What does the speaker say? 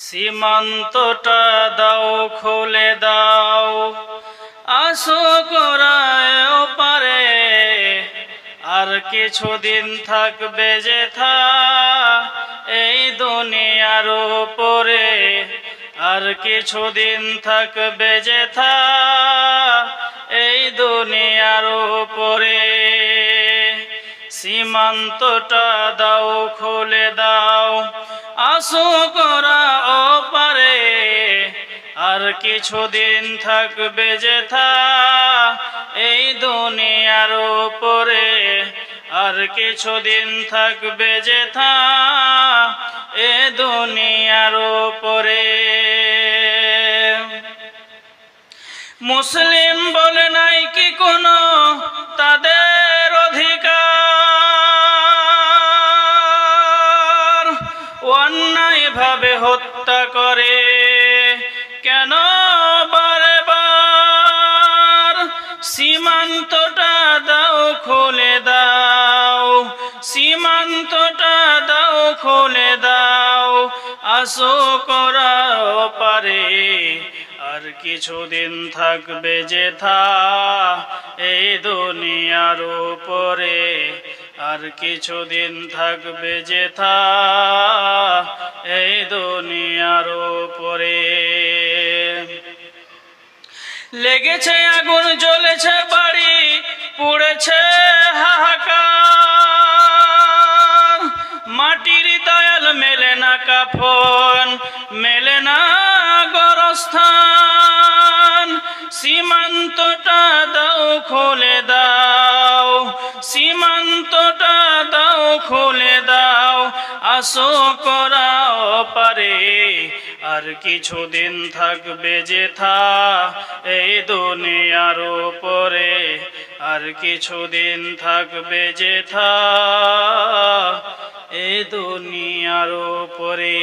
সীমান্তটা দাও খুলে দাও, আসো করায় ওপারে। আর কিছুদিন থাকবে যেথা এই দুনিয়ার উপরে। আর কিছুদিন থাকবে যেথা এই দুনিয়ার উপরে। সীমান্তটা দাও খুলে দাও, আসো করা ওপারে। আর কিছুদিন থাকবে যেথা এই দুনিয়ার উপরে। আর কিছুদিন থাকবে যেথা এ দুনিয়ার উপরে। মুসলিম বলে নাই কি কোনো তাদের অধিকার, অন্যায় ভাবে হত্যা করে কেন বারে বার। সীমান্তটা দাও খুলে দাও, সীমান্তটা দাও খুলে দাও, আসো করা পারে। আর কিছুদিন থাকবে যেথা এই দুনিয়ার উপরে। আর কিছুদিন থাকবে যেথা এই দুনিয়ার উপরে। লেগেছে আগুন জ্বলেছে বাড়ি পুড়েছে হাহাকার। মাটির দয়াল মেলে না কাফন, মেলে না গরস্থান। সীমান্তটা দাও খুলে দাও, সীমান্তটা দাও খুলে দাও, আসো করা পারে। আর কিছুদিন থাকবে যেথা এই দুনিয়ার উপরে। আর কিছুদিন থাকবে যেথা এই দুনিয়ার উপরে।